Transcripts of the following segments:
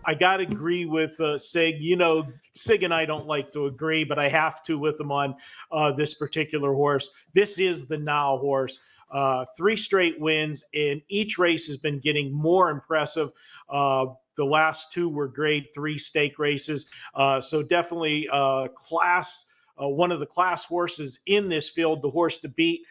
I got to agree with Sig. Sig and I don't like to agree, but I have to with him on this particular horse. This is the Now horse. 3 straight wins, and each race has been getting more impressive. The last 2 were grade 3 stake races. So definitely class, one of the class horses in this field, the horse to beat.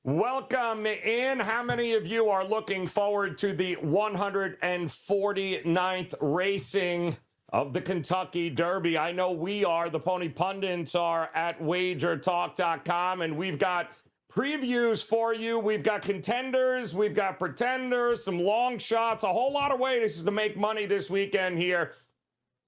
Welcome in. How many of you are looking forward to the 149th racing of the Kentucky Derby? I know we are. The Pony Pundits are at WagerTalk.com, and we've got previews for you. We've got Contenders, we've got Pretenders, some Longshots, a whole lot of ways to make money this weekend here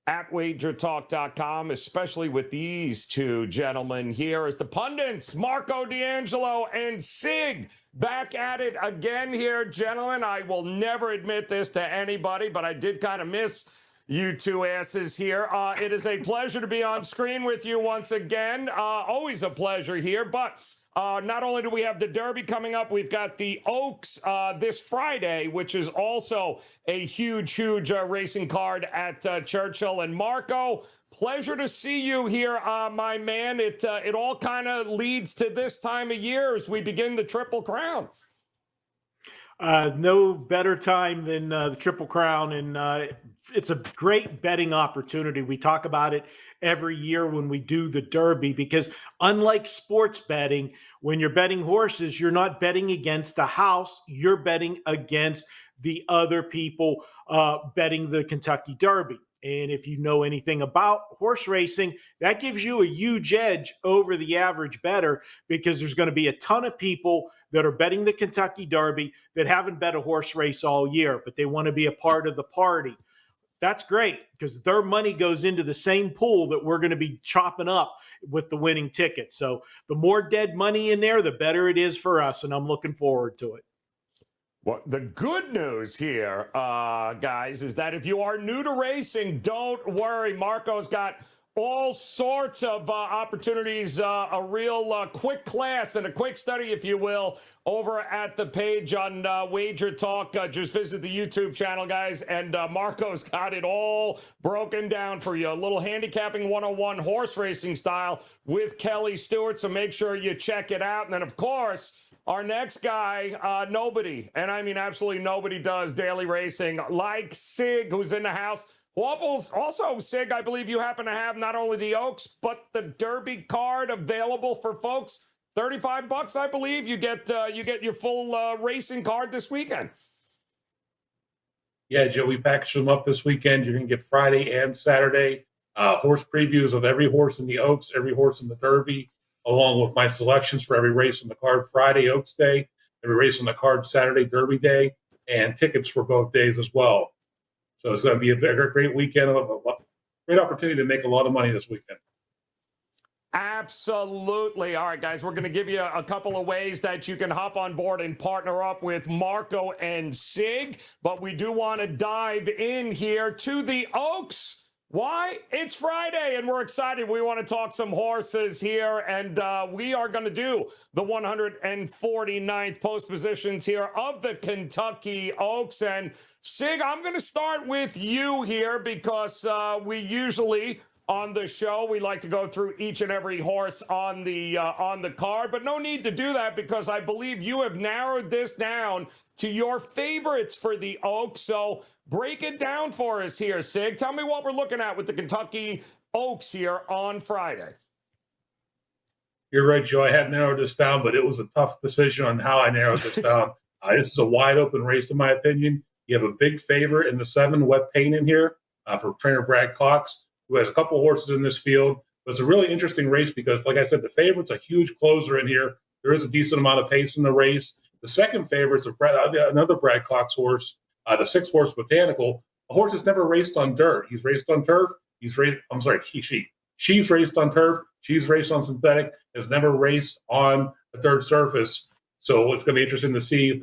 at WagerTalk.com, especially with these 2 gentlemen here as the pundits, Marco D'Angelo and Sig, back at it again here, gentlemen. I will never admit this to anybody, but I did kind of miss you 2 asses here. It is a pleasure to be on screen with you once again. Always a pleasure here, but not only do we have the Derby coming up, we've got the Oaks this Friday, which is also a huge racing card at Churchill. And Marco, pleasure to see you here, my man. It all kind of leads to this time of year as we begin the Triple Crown. No better time than the Triple Crown, and it's a great betting opportunity. We talk about it every year when we do the Derby, because unlike sports betting, when you're betting horses, you're not betting against the house, you're betting against the other people betting the Kentucky Derby. And if you know anything about horse racing, that gives you a huge edge over the average bettor, because there's going to be a ton of people that are betting the Kentucky Derby that haven't bet a horse race all year, but they want to be a part of the party. That's great, because their money goes into the same pool that we're going to be chopping up with the winning ticket. So the more dead money in there, the better it is for us, and I'm looking forward to it. Well, the good news here, guys, is that if you are new to racing, don't worry. Marco's got all sorts of opportunities, a real quick class and a quick study, if you will, over at the page on Wager Talk. Just visit the YouTube channel, guys, and Marco's got it all broken down for you. A little handicapping 101 horse racing style with Kelly Stewart, so make sure you check it out. And then, of course, our next guy, nobody, and I mean absolutely nobody, does daily racing like Sig, who's in the house. Also, Sig, I believe you happen to have not only the Oaks, but the Derby card available for folks. $35, I believe. You get your full racing card this weekend. Yeah, Joe, we packaged them up this weekend. You're going to get Friday and Saturday horse previews of every horse in the Oaks, every horse in the Derby, along with my selections for every race on the card Friday, Oaks Day, every race on the card Saturday, Derby Day, and tickets for both days as well. So it's going to be a great weekend, a great opportunity to make a lot of money this weekend. Absolutely. All right, guys, we're going to give you a couple of ways that you can hop on board and partner up with Marco and Sig, but we do want to dive in here to the Oaks. Why? It's Friday, and we're excited. We want to talk some horses here, and we are going to do the 149th post positions here of the Kentucky Oaks. And Sig, I'm going to start with you here, because we usually on the show we like to go through each and every horse on the card, but no need to do that, because I believe you have narrowed this down to your favorites for the Oaks. So break it down for us here, Sig. Tell me what we're looking at with the Kentucky Oaks here on Friday. You're right, Joe. I had narrowed this down, but it was a tough decision on how I narrowed this down. This is a wide open race, in my opinion. You have a big favorite in the 7, Wet Pain, in here for trainer Brad Cox, who has a couple horses in this field. But it's a really interesting race because, like I said, the favorite's a huge closer in here. There is a decent amount of pace in the race. The second favorite's another Brad Cox horse, the 6th horse, Botanical. A horse that's never raced on dirt. He's raced on turf. She's raced on turf. She's raced on synthetic. Has never raced on a dirt surface. So it's going to be interesting to see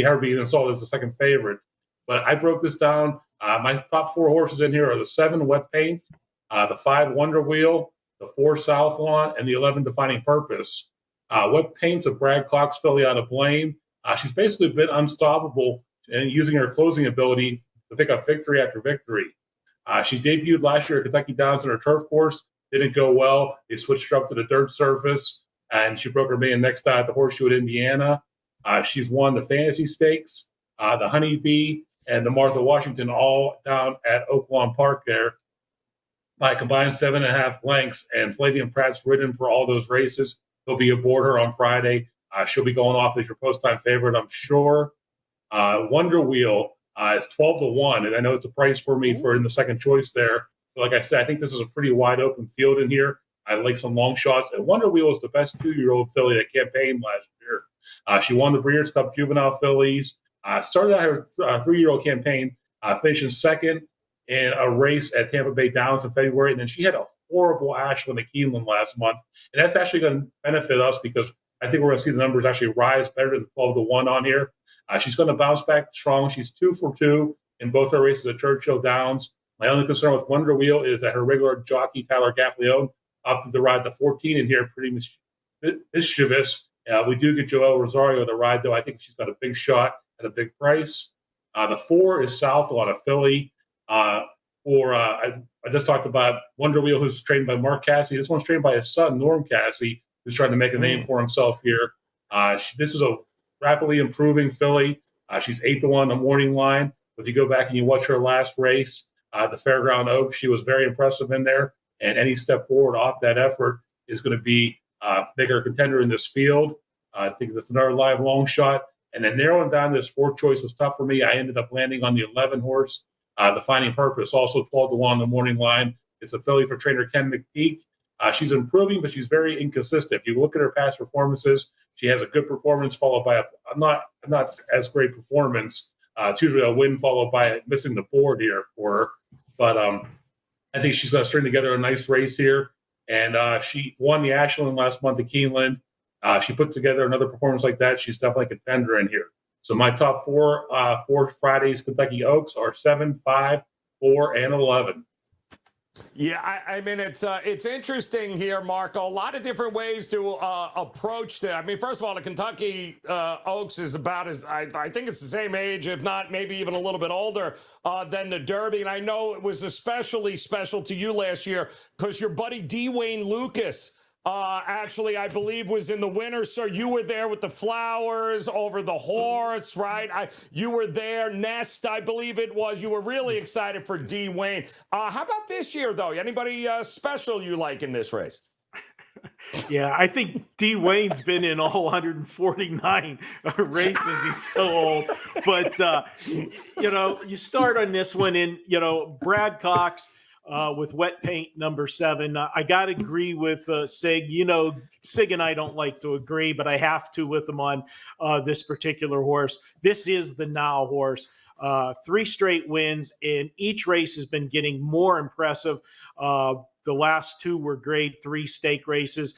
her being installed as the second favorite. But I broke this down. My top 4 horses in here are the 7, Wet Paint, the 5, Wonder Wheel, the 4, South Lawn, and the 11, Defining Purpose. What paints a Brad Cox filly out of Blame? She's basically been unstoppable and using her closing ability to pick up victory after victory. She debuted last year at Kentucky Downs in her turf course. Didn't go well. They switched her up to the dirt surface, and she broke her maiden next style at the Horseshoe at Indiana. She's won the Fantasy Stakes, the Honeybee, and the Martha Washington, all down at Oaklawn Park there by a combined 7.5 lengths. And Flavian Pratt's ridden for all those races. He'll be aboard her on Friday. She'll be going off as your post-time favorite, I'm sure. Wonder Wheel is 12-1, and I know it's a price for me for in the second choice there. But like I said, I think this is a pretty wide open field in here. I like some long shots, and Wonder Wheel is the best 2-year-old filly that campaigned last year. She won the Breeders' Cup Juvenile Fillies. Started out her 3-year-old campaign, finishing second in a race at Tampa Bay Downs in February, and then she had a horrible Ashland at Keeneland last month, and that's actually going to benefit us because I think we're going to see the numbers actually rise better than 12-1 on here. She's going to bounce back strong. She's 2 for 2 in both her races at Churchill Downs. My only concern with Wonder Wheel is that her regular jockey, Tyler Gaffleone, opted to ride the 14 in here, pretty mischievous. We do get Joel Rosario the ride, though. I think she's got a big shot at a big price. The 4 is Southlaw, a filly. I just talked about Wonder Wheel, who's trained by Mark Cassidy. This one's trained by his son, Norm Cassidy, who's trying to make a name for himself here. This is a rapidly improving filly. She's 8-1 in the morning line. If you go back and you watch her last race, the Fairground Oaks, she was very impressive in there. And any step forward off that effort is going to be make her a contender in this field. I think that's another live long shot. And then narrowing down this 4th choice was tough for me. I ended up landing on the 11 horse, the Finding Purpose, also 12-1 in the morning line. It's a filly for trainer Ken McPeak. She's improving, but she's very inconsistent. If you look at her past performances, she has a good performance followed by a not as great performance. It's usually a win followed by missing the board here for her. But I think she's going to string together a nice race here. And she won the Ashland last month at Keeneland. She put together another performance like that. She's definitely a contender in here. So my top 4 Fridays Kentucky Oaks are 7, 5, 4, and 11. Yeah, I mean, it's interesting here, Marco. A lot of different ways to approach that. I mean, first of all, the Kentucky Oaks is about as, I think it's the same age, if not maybe even a little bit older than the Derby. And I know it was especially special to you last year because your buddy D. Wayne Lucas actually, I believe, was in the winter. So you were there with the flowers over the horse, right? You were there. Nest, I believe it was. You were really excited for D. Wayne. How about this year, though? Anybody special you like in this race? Yeah, I think D. Wayne's been in all 149 races. He's so old. But, you start on this one in, Brad Cox, with Wet Paint number 7. I got to agree with Sig. Sig and I don't like to agree, but I have to with him on this particular horse. This is the now horse. 3 straight wins, and each race has been getting more impressive. The last 2 were grade 3 stake races.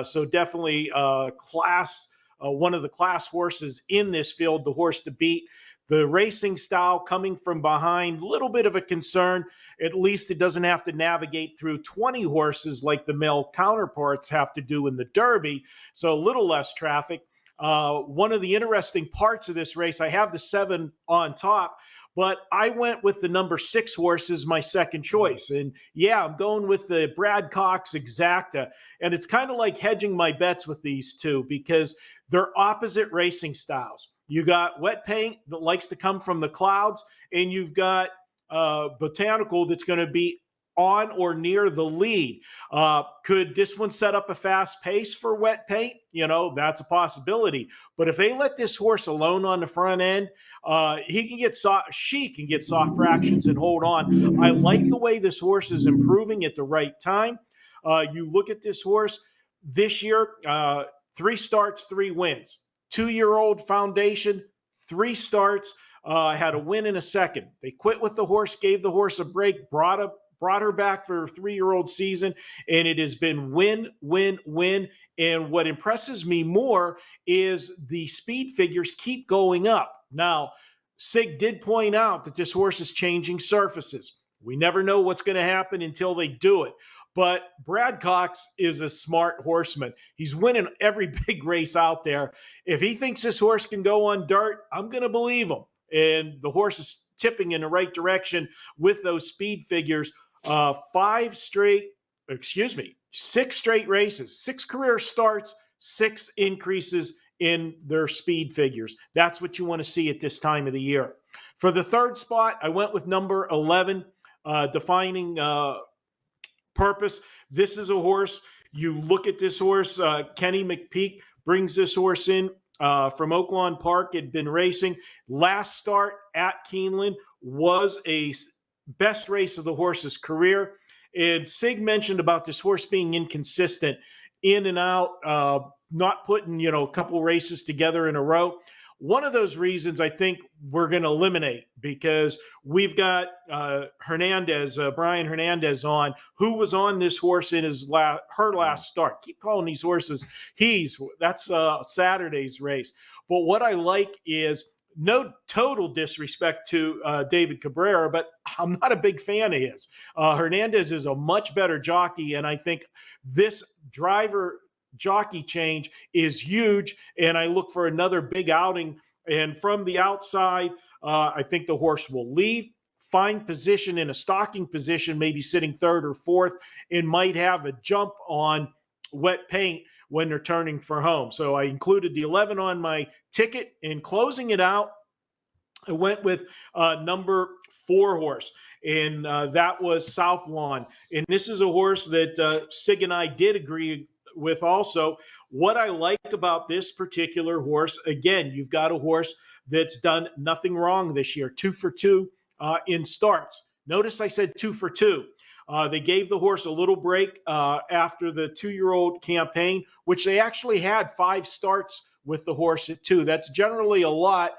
So definitely class, one of the class horses in this field, the horse to beat. The racing style coming from behind, little bit of a concern. At least it doesn't have to navigate through 20 horses like the male counterparts have to do in the Derby. So a little less traffic. One of the interesting parts of this race, I have the 7 on top, but I went with the number 6 horse as my second choice. And yeah, I'm going with the Brad Cox Exacta. And it's kind of like hedging my bets with these two because they're opposite racing styles. You got Wet Paint that likes to come from the clouds, and you've got Botanical that's going to be on or near the lead. Could this one set up a fast pace for Wet Paint? That's a possibility. But if they let this horse alone on the front end, she can get soft fractions and hold on. I like the way this horse is improving at the right time. You look at this horse this year, 3 starts, 3 wins. 2-year-old foundation, 3 starts, had a win in a second. They quit with the horse, gave the horse a break, brought her back for her 3-year-old season, and it has been win, win, win. And what impresses me more is the speed figures keep going up. Now, Sig did point out that this horse is changing surfaces. We never know what's going to happen until they do it. But Brad Cox is a smart horseman. He's winning every big race out there. If he thinks this horse can go on dirt, I'm going to believe him. And the horse is tipping in the right direction with those speed figures. 6 straight races, 6 career starts, 6 increases in their speed figures. That's what you want to see at this time of the year. For the third spot, I went with number 11, Defining Purpose. This is a horse. You look at this horse, Kenny McPeak brings this horse in from Oaklawn Park. Had been racing. Last start at Keeneland was a best race of the horse's career. And Sig mentioned about this horse being inconsistent, in and out, not putting, a couple races together in a row. One of those reasons I think we're going to eliminate, because we've got Brian Hernandez on, who was on this horse in her last start. Keep calling these horses that's Saturday's race. But what I like is, no total disrespect to David Cabrera, but I'm not a big fan of his. Hernandez is a much better jockey, and I think this driver jockey change is huge, and I look for another big outing. And from the outside, I think the horse will leave, find position in a stalking position, maybe sitting third or fourth, and might have a jump on wet paint when they're turning for home. So I included the 11 on my ticket. In closing it out, I went with number 4 horse, and that was South Lawn. And this is a horse that Sig and I did agree with also. What I like about this particular horse, again, you've got a horse that's done nothing wrong this year, 2 for 2 in starts. Notice I said 2 for 2. They gave the horse a little break after the 2-year-old campaign, which they actually had 5 starts with the horse at 2. That's generally a lot.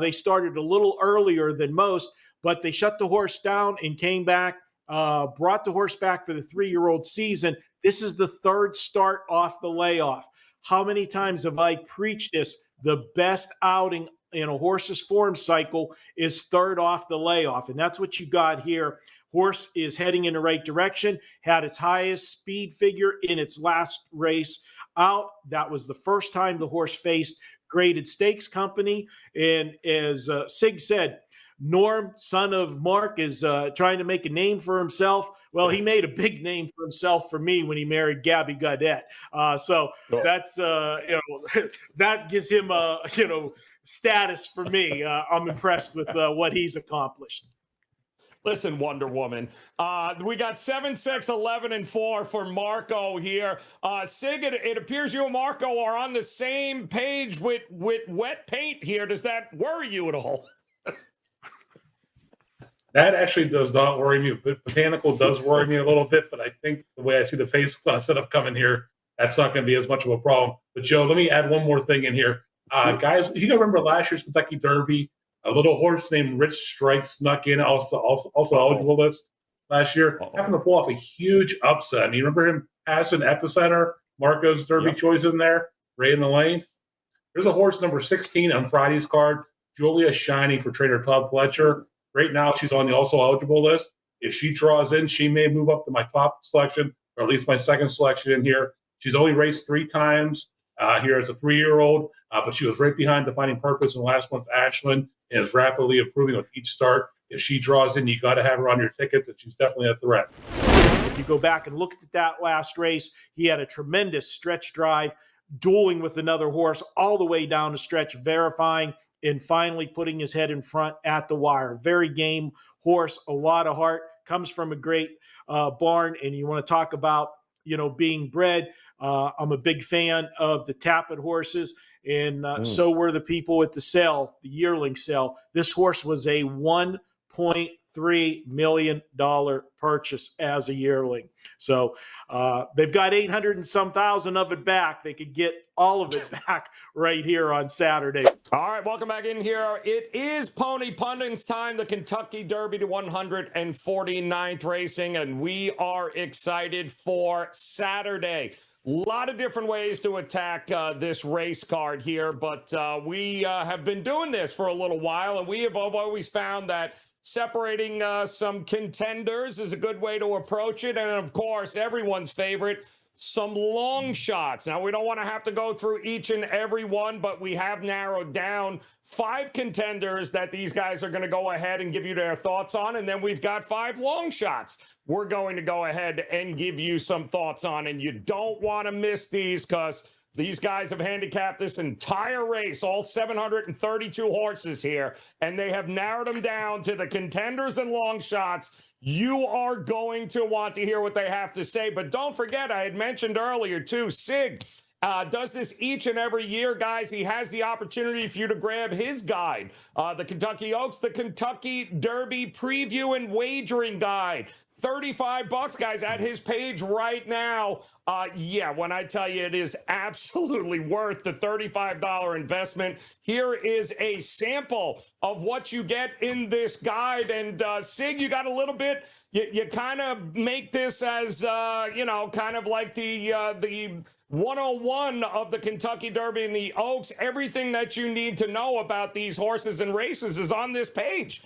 They started a little earlier than most, but they shut the horse down and came back, brought the horse back for the 3-year-old season. This is the 3rd start off the layoff. How many times have I preached this? The best outing in a horse's form cycle is 3rd off the layoff, and that's what you got here. Horse is heading in the right direction, had its highest speed figure in its last race out. That was the first time the horse faced Graded Stakes Company. And as Sig said, Norm, son of Mark, is trying to make a name for himself. Well, he made a big name for himself for me when he married Gabby Gaudette. So that's, that gives him status for me. I'm impressed with what he's accomplished. Listen, Wonder Woman. We got 7, 6, 11, and 4 for Marco here. Sig, it appears you and Marco are on the same page with wet paint here. Does that worry you at all? That actually does not worry me. Botanical does worry me a little bit, but I think the way I see the face setup coming here, that's not going to be as much of a problem. But, Joe, let me add one more thing in here. Guys, you remember last year's Kentucky Derby? A little horse named Rich Strike snuck in, also eligible list last year. Happened to pull off a huge upset. And you remember him passing Epicenter, Marco's Derby choice in there, right in the lane? There's a horse number 16 on Friday's card, Julia Shining for trainer Todd Fletcher. Right now, she's on the also eligible list. If she draws in, she may move up to my top selection, or at least my second selection in here. She's only raced 3 times here as a 3-year-old, but she was right behind Defining Purpose in last month's Ashland and is rapidly improving with each start. If she draws in, you got to have her on your tickets, and she's definitely a threat. If you go back and look at that last race, he had a tremendous stretch drive, dueling with another horse all the way down the stretch, verifying and finally putting his head in front at the wire. Very game horse, a lot of heart, comes from a great barn. And you want to talk about, being bred. I'm a big fan of the Tappet horses, and so were the people at the sale, the yearling sale. This horse was a $1.3 million purchase as a yearling. So they've got 800 and some thousand of it back. They could get all of it back right here on Saturday. All right, welcome back in here. It is Pony Pundits time, the Kentucky Derby to 149th racing, and we are excited for Saturday. A lot of different ways to attack this race card here, but we have been doing this for a little while, and we have always found that separating some contenders is a good way to approach it. And of course, everyone's favorite, some long shots. Now, we don't want to have to go through each and every one, but we have narrowed down 5 contenders that these guys are going to go ahead and give you their thoughts on. And then we've got 5 long shots we're going to go ahead and give you some thoughts on. And you don't want to miss these, because these guys have handicapped this entire race, all 732 horses here, and they have narrowed them down to the contenders and long shots. You are going to want to hear what they have to say. But don't forget, I had mentioned earlier, too, Sig does this each and every year, guys. He has the opportunity for you to grab his guide, the Kentucky Oaks, the Kentucky Derby Preview and Wagering Guide. $35, guys, at his page right now. Yeah, when I tell you it is absolutely worth the $35 investment. Here is a sample of what you get in this guide. And Sig, you got a little bit, you kind of make this as, kind of like the 101 of the Kentucky Derby and the Oaks. Everything that you need to know about these horses and races is on this page.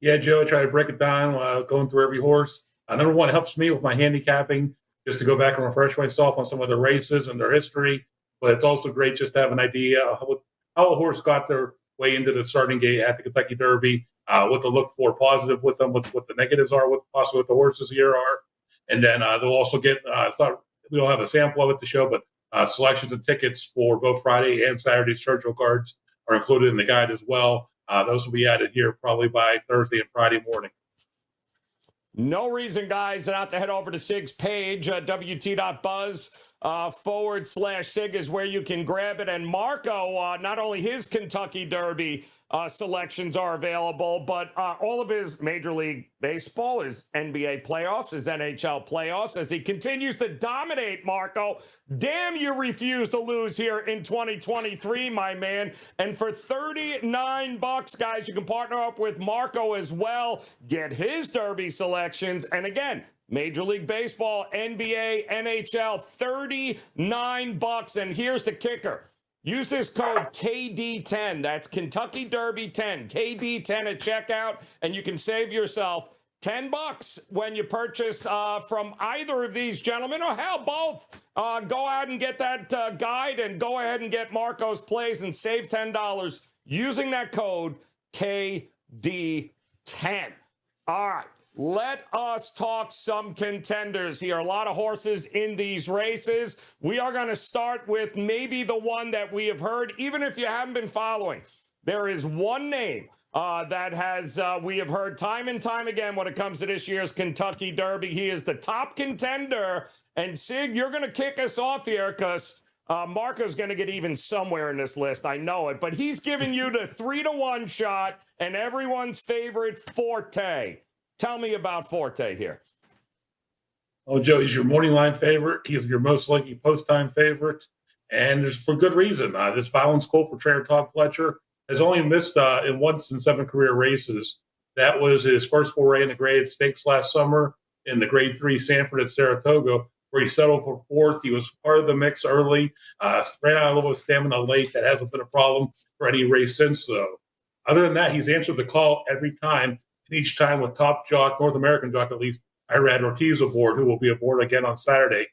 Yeah, Joe, I try to break it down, going through every horse. Number one, it helps me with my handicapping, just to go back and refresh myself on some of the races and their history. But it's also great just to have an idea of how a horse got their way into the starting gate at the Kentucky Derby, what to look for positive with them, what the negatives are, what possibly what the horses here are. And then they'll also get, we don't have a sample of it to show, but selections and tickets for both Friday and Saturday's Churchill cards are included in the guide as well. Those will be added here probably by Thursday and Friday morning. No reason, guys, not to head over to Sig's page, wt.buzz /Sig is where you can grab it. And Marco, not only his Kentucky Derby selections are available, but all of his Major League Baseball, his NBA playoffs, his NHL playoffs, as he continues to dominate, Marco. Damn, you refuse to lose here in 2023, my man. And for $39, guys, you can partner up with Marco as well. Get his Derby selections. And again, Major League Baseball, NBA, NHL, $39. And here's the kicker. Use this code KD10. That's Kentucky Derby 10. KD10 at checkout, and you can save yourself $10 when you purchase from either of these gentlemen, or hell, both. Go out and get that guide, and go ahead and get Marco's plays and save $10 using that code KD10. All right. Let us talk some contenders here. A lot of horses in these races. We are going to start with maybe the one that we have heard, even if you haven't been following. There is one name that has we have heard time and time again when it comes to this year's Kentucky Derby. He is the top contender. And Sig, you're going to kick us off here, because Marco's going to get even somewhere in this list. I know it. But he's giving you the 3-1 shot and everyone's favorite Forte. Tell me about Forte here. Oh, Joe, he's your morning line favorite. He's your most likely post-time favorite. And there's for good reason. This Violence Colt for trainer Todd Pletcher has only missed in once in 7 career races. That was his first foray in the graded stakes last summer in the Grade 3 Sanford at Saratoga, where he settled for 4th. He was part of the mix early, ran out a little bit of stamina late. That hasn't been a problem for any race since, though. Other than that, he's answered the call every time. Each time with top jock, North American jock at least, Irad Ortiz aboard, who will be aboard again on Saturday.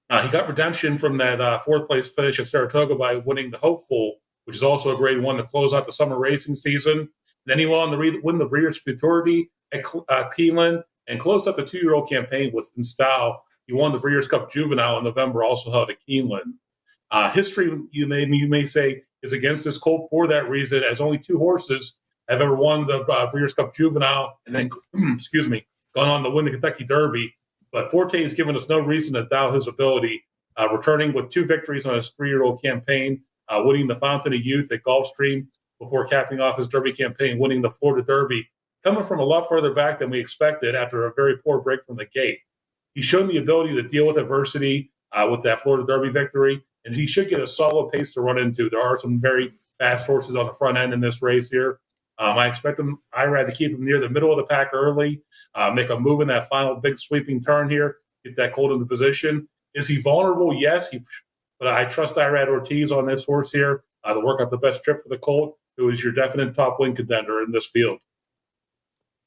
He got redemption from that 4th place finish at Saratoga by winning the Hopeful, which is also a grade 1 to close out the summer racing season. And then he went on to win the Breeders' Futurity at Keeneland and closed out the 2-year-old campaign with in style. He won the Breeders' Cup Juvenile in November, also held at Keeneland. History, you may say, is against this colt for that reason, as only 2 horses have ever won the Breeders' Cup Juvenile and then, gone on to win the Kentucky Derby. But Forte has given us no reason to doubt his ability, returning with 2 victories on his 3-year-old campaign, winning the Fountain of Youth at Gulfstream before capping off his Derby campaign, winning the Florida Derby, coming from a lot further back than we expected after a very poor break from the gate. He's shown the ability to deal with adversity with that Florida Derby victory, and he should get a solid pace to run into. There are some very fast horses on the front end in this race here. I expect Irad to keep him near the middle of the pack early, make a move in that final big sweeping turn here, get that colt into position. Is he vulnerable? Yes, but I trust Irad Ortiz on this horse here to work out the best trip for the colt. it was your definite top win contender in this field.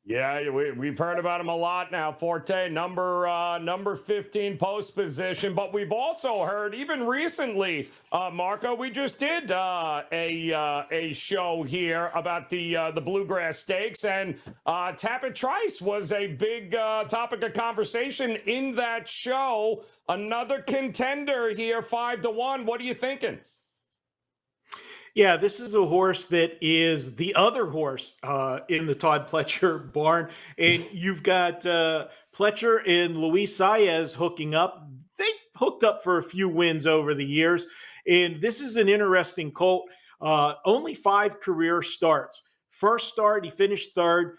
Yeah, we've heard about him a lot now. Forte, number 15 post position, but we've also heard even recently, Marco. We just did a show here about the Bluegrass Stakes, and Tapit Trice was a big topic of conversation in that show. Another contender here, 5-1. What are you thinking? Yeah, this is a horse that is the other horse in the Todd Pletcher barn. And you've got Pletcher and Luis Saez hooking up. They've hooked up for a few wins over the years. And this is an interesting colt. Only 5 career starts. First start, he finished third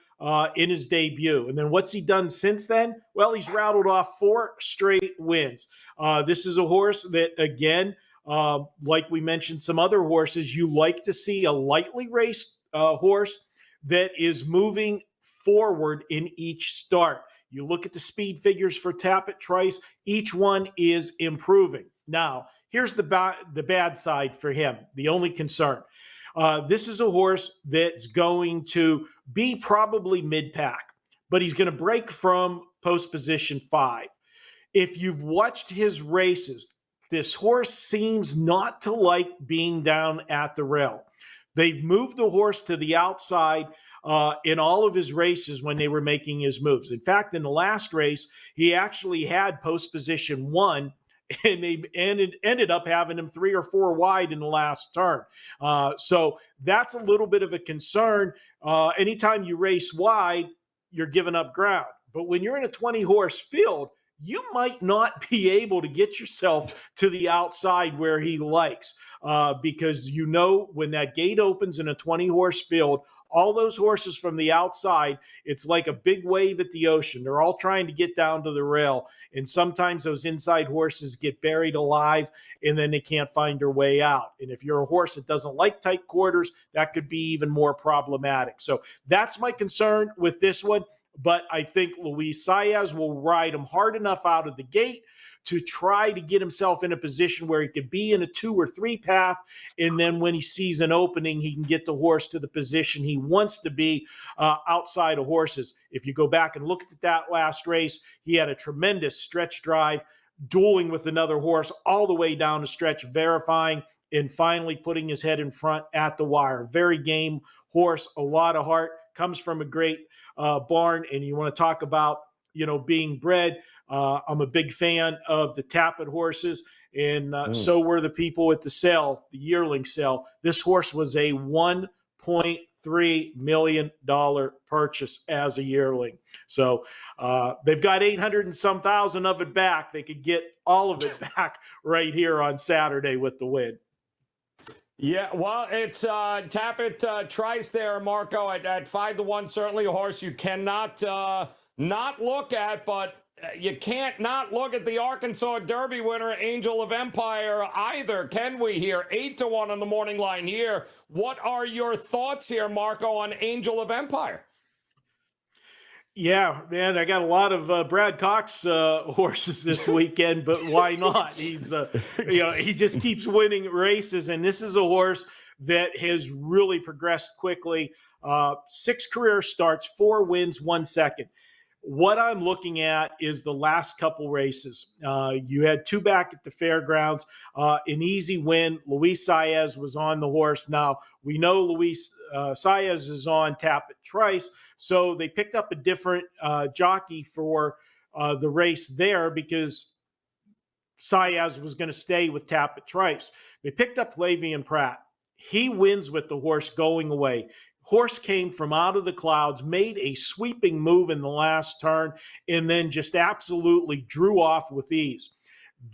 in his debut. And then what's he done since then? Well, he's rattled off 4 straight wins. This is a horse that, again, like we mentioned, some other horses, you like to see a lightly raced horse that is moving forward in each start. You look at the speed figures for Tapit Trice, each one is improving. Now, here's the bad side for him, the only concern. This is a horse that's going to be probably mid-pack, but he's going to break from post position 5. If you've watched his races, this horse seems not to like being down at the rail. They've moved the horse to the outside in all of his races when they were making his moves. In fact, in the last race, he actually had post position 1, and they ended up having him 3 or 4 wide in the last turn. So that's a little bit of a concern. Anytime you race wide, you're giving up ground. But when you're in a 20-horse field, you might not be able to get yourself to the outside where he likes because you know when that gate opens in a 20-horse field, all those horses from the outside, it's like a big wave at the ocean. They're all trying to get down to the rail, and sometimes those inside horses get buried alive, and then they can't find their way out. And if you're a horse that doesn't like tight quarters, that could be even more problematic. So that's my concern with this one. But I think Luis Saez will ride him hard enough out of the gate to try to get himself in a position where he could be in a 2 or 3 path. And then when he sees an opening, he can get the horse to the position he wants to be outside of horses. If you go back and look at that last race, he had a tremendous stretch drive, dueling with another horse all the way down the stretch, verifying and finally putting his head in front at the wire. Very game horse, a lot of heart, comes from a great barn. And you want to talk about, being bred. I'm a big fan of the Tapit horses, and so were the people at the sale, the yearling sale. This horse was a $1.3 million purchase as a yearling. So they've got 800 and some thousand of it back. They could get all of it back right here on Saturday with the win. Yeah, well, it's Tapit Trice there, Marco, at 5-1. Certainly a horse you cannot not look at, but you can't not look at the Arkansas Derby winner, Angel of Empire, either, can we here? 8-1 on the morning line here. What are your thoughts here, Marco, on Angel of Empire? Yeah, man, I got a lot of Brad Cox horses this weekend, but why not? He's, he just keeps winning races, and this is a horse that has really progressed quickly. 6 career starts, 4 wins, 1 second. What I'm looking at is the last couple races. You had 2 back at the fairgrounds, an easy win. Luis Saez was on the horse. Now, we know Luis Saez is on Tapit Trice, so they picked up a different jockey for the race there because Saez was going to stay with Tapit Trice. They picked up Flavien Prat. He wins with the horse going away. Horse came from out of the clouds, made a sweeping move in the last turn, and then just absolutely drew off with ease.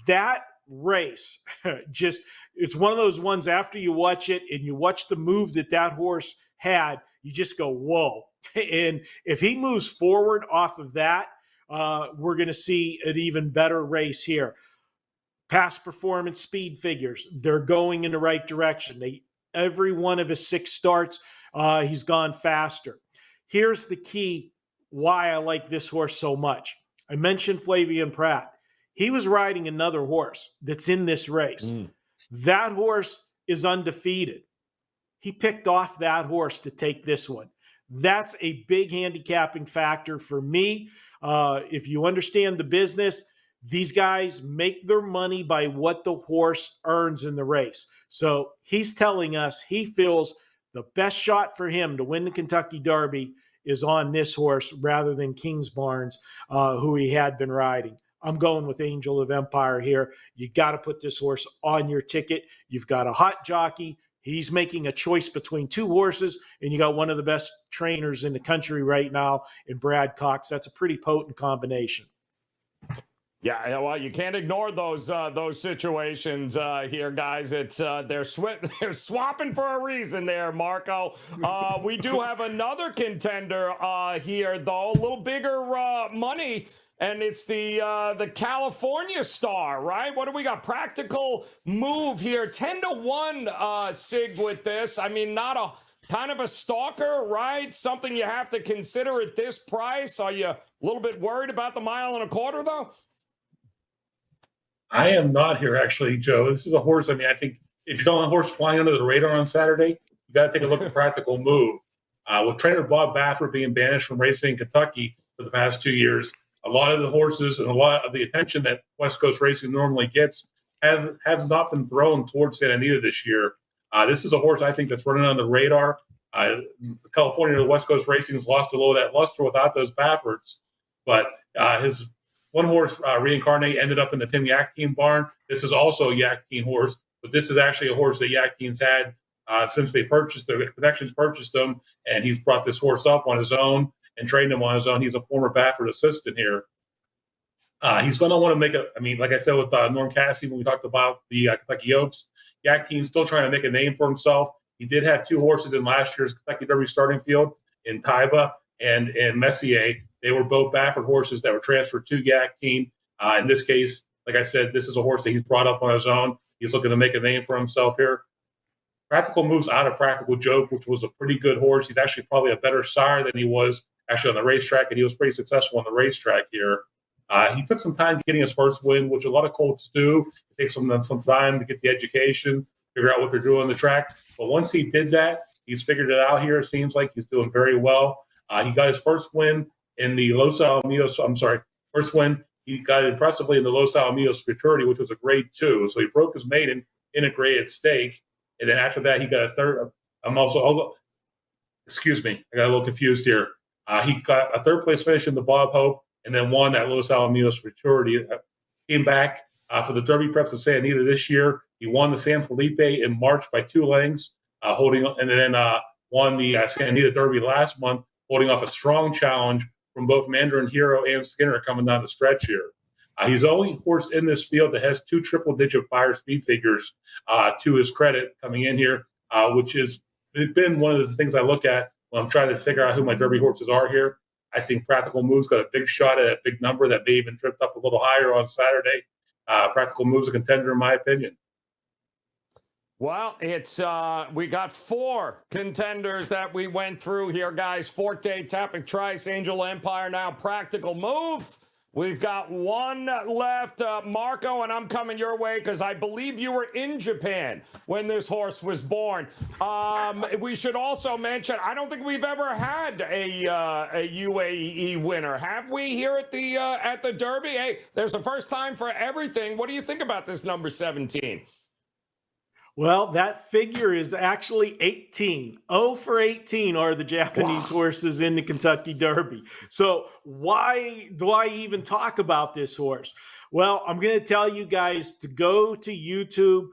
That race, it's one of those ones after you watch it and you watch the move that horse had, you just go, whoa. And if he moves forward off of that, we're going to see an even better race here. Past performance speed figures, they're going in the right direction. Every one of his 6 starts, he's gone faster. Here's the key why I like this horse so much. I mentioned Flavien Prat. He was riding another horse that's in this race. That horse is undefeated. he picked off that horse to take this one. That's a big handicapping factor for me. If you understand the business, these guys make their money by what the horse earns in the race. So he's telling us he feels the best shot for him to win the Kentucky Derby is on this horse rather than King's Barnes, who he had been riding. I'm going with Angel of Empire here. You got to put this horse on your ticket. You've got a hot jockey. He's making a choice between two horses, and you got one of the best trainers in the country right now in Brad Cox. That's a pretty potent combination. Yeah, well, you can't ignore those situations here, guys. It's they're swapping for a reason there, Marco. We do have another contender here, though, a little bigger money, and it's the California Star, right? What do we got? Practical Move here, 10-1, Sig, with this. I mean, not a kind of a stalker, right? Something you have to consider at this price. Are you a little bit worried about the 1.25 miles, though? I am not here, actually, Joe. This is a horse. I mean, I think if you don't want a horse flying under the radar on Saturday, you got to take a look at Practical Move. With trainer Bob Baffert being banished from racing in Kentucky for the past 2 years, a lot of the horses and a lot of the attention that West Coast racing normally gets has not been thrown towards Santa Anita this year. This is a horse I think that's running on the radar. California, the West Coast racing has lost a little of that luster without those Bafferts, but his one horse, Reincarnate, ended up in the Tim Yakteen barn. This is also a Yakteen horse, but this is actually a horse that Yakteen's had since they purchased the Connections purchased him, and he's brought this horse up on his own and trained him on his own. He's a former Baffert assistant here. He's going to want to make a. I mean, like I said with Norm Cassidy when we talked about the Kentucky Oaks, Yakteen's still trying to make a name for himself. He did have two horses in last year's Kentucky Derby starting field in Taiba and Messier. They were both Baffert horses that were transferred to Yakteen. In this case, like I said, this is a horse that he's brought up on his own. He's looking to make a name for himself here. Practical Move's out of Practical Joke, which was a pretty good horse. He's actually probably a better sire than he was actually on the racetrack, and he was pretty successful on the racetrack here. He took some time getting his first win, which a lot of colts do. It takes them some time to get the education, figure out what they're doing on the track. But once he did that, he's figured it out here. It seems like he's doing very well. He got his first win in the Los Alamitos. First win. He got it impressively in the Los Alamitos Futurity, which was a grade 2. So he broke his maiden in a graded stake. And then after that, he got a third. Excuse me. I got a little confused here. He got a third place finish in the Bob Hope and then won that Los Alamitos Futurity. Came back for the Derby Preps of Santa Anita this year. He won the San Felipe in March by 2 lengths, and then won the Santa Anita Derby last month, holding off a strong challenge from both Mandarin Hero and Skinner coming down the stretch here. He's the only horse in this field that has 2 triple-digit buyer speed figures to his credit coming in here, which has been one of the things I look at when I'm trying to figure out who my Derby horses are here. I think Practical Move's got a big shot at a big number that may even tripped up a little higher on Saturday. Practical Move's a contender, in my opinion. Well, it's we got 4 contenders that we went through here, guys. Forte, Tappic Trice, Angel Empire, now Practical Move. We've got 1 left, Marco, and I'm coming your way because I believe you were in Japan when this horse was born. We should also mention, I don't think we've ever had a UAE winner, have we, here at the Derby? Hey, there's a first time for everything. What do you think about this number 17? Well, that figure is actually 18. 0 for 18 are the Japanese horses in the Kentucky Derby. So why do I even talk about this horse? Well, I'm going to tell you guys to go to YouTube,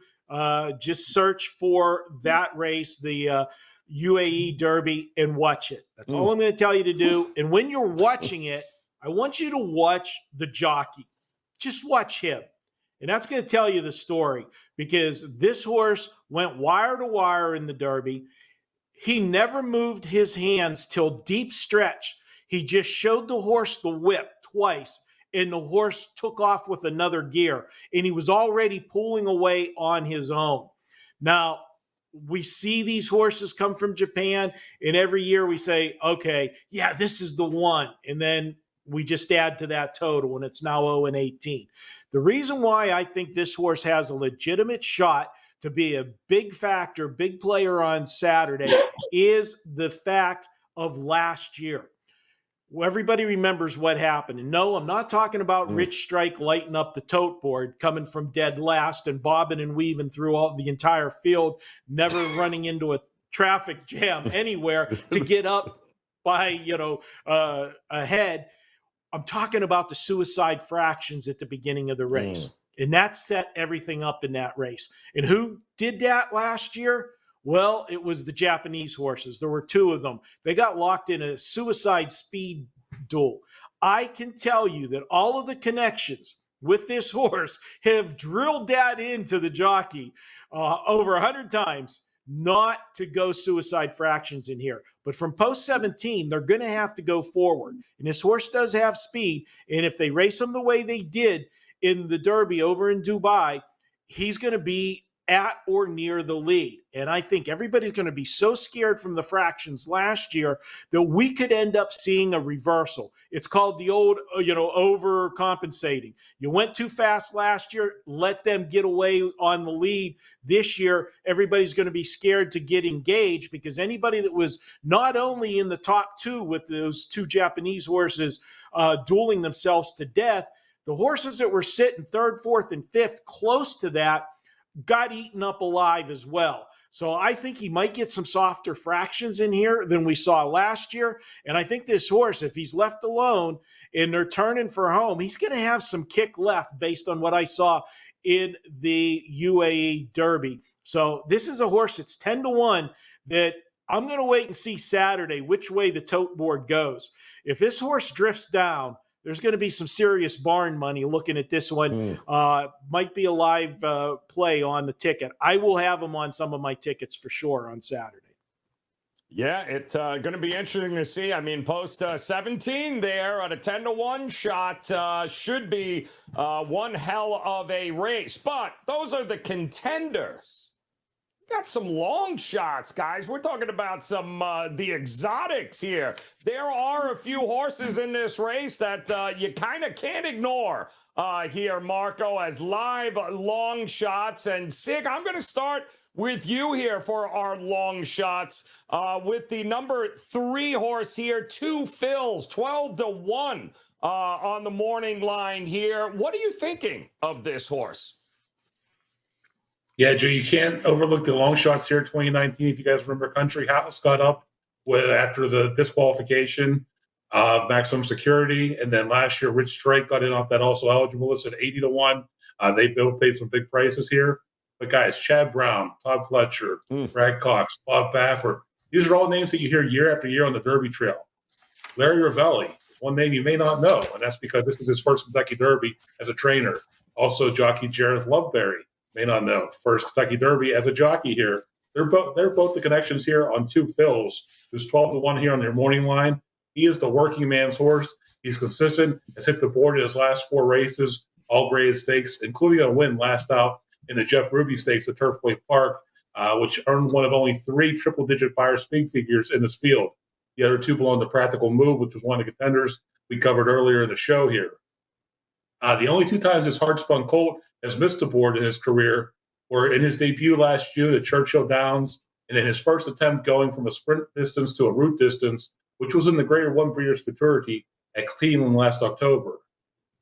just search for that race, the UAE Derby, and watch it. That's all I'm going to tell you to do. And when you're watching it, I want you to watch the jockey. Just watch him. And that's going to tell you the story, because this horse went wire to wire in the Derby. He never moved his hands till deep stretch. He just showed the horse the whip twice, and the horse took off with another gear, and he was already pulling away on his own. Now, we see these horses come from Japan, and every year we say, okay, yeah, this is the one. And then we just add to that total, and it's now 0 and 18. The reason why I think this horse has a legitimate shot to be a big factor, big player on Saturday is the fact of last year. Well, everybody remembers what happened. And no, I'm not talking about Rich Strike lighting up the tote board, coming from dead last and bobbing and weaving through all the entire field, never running into a traffic jam anywhere to get up by, ahead. I'm talking about the suicide fractions at the beginning of the race. And that set everything up in that race. And who did that last year? Well, it was the Japanese horses. There were two of them. They got locked in a suicide speed duel. I can tell you that all of the connections with this horse have drilled that into the jockey over 100 times not to go suicide fractions in here. But from post 17, they're going to have to go forward. And this horse does have speed. And if they race him the way they did in the Derby over in Dubai, he's going to be at or near the lead. And I think everybody's going to be so scared from the fractions last year that we could end up seeing a reversal. It's called the old, overcompensating. You went too fast last year, let them get away on the lead. This year, everybody's going to be scared to get engaged because anybody that was not only in the top two with those two Japanese horses dueling themselves to death, the horses that were sitting third, fourth, and fifth close to that got eaten up alive as well. So I think he might get some softer fractions in here than we saw last year. And I think this horse, if he's left alone and they're turning for home, he's going to have some kick left based on what I saw in the UAE Derby. So this is a horse that's 10-1 that I'm going to wait and see Saturday which way the tote board goes. If this horse drifts down, there's going to be some serious barn money looking at this one. Might be a live play on the ticket. I will have him on some of my tickets for sure on Saturday. Yeah, it's going to be interesting to see. I mean, post 17 there on a 10-1 shot should be one hell of a race. But those are the contenders. Got some long shots, guys. We're talking about some the exotics here. There are a few horses in this race that you kind of can't ignore here, Marco, as live long shots. And Sig, I'm going to start with you here for our long shots with the number 3 horse here, 2 fills, 12-1 on the morning line here. What are you thinking of this horse? Yeah, Joe, you can't overlook the long shots here. 2019, if you guys remember, Country House got up after the disqualification, maximum security, and then last year Rich Strike got in off that also eligible list at 80-1. They both paid some big prices here. But guys, Chad Brown, Todd Pletcher, Brad Cox, Bob Baffert, these are all names that you hear year after year on the Derby Trail. Larry Ravelli, one name you may not know, and that's because this is his first Kentucky Derby as a trainer. Also, jockey Jareth Loveberry. May not know. First Kentucky Derby as a jockey here. They're both the connections here on 2 fills. Who's 12-1 here on their morning line. He is the working man's horse. He's consistent. Has hit the board in his last 4 races, all graded stakes, including a win last out in the Jeff Ruby Stakes at Turfway Park, which earned one of only 3 triple-digit buyer speed figures in this field. The other 2 belong to Practical Move, which was one of the contenders we covered earlier in the show here. The only 2 times this hard-spun colt has missed the board in his career were in his debut last June at Churchill Downs and in his first attempt going from a sprint distance to a route distance, which was in the Greater One Breeders' Futurity at Cleveland last October.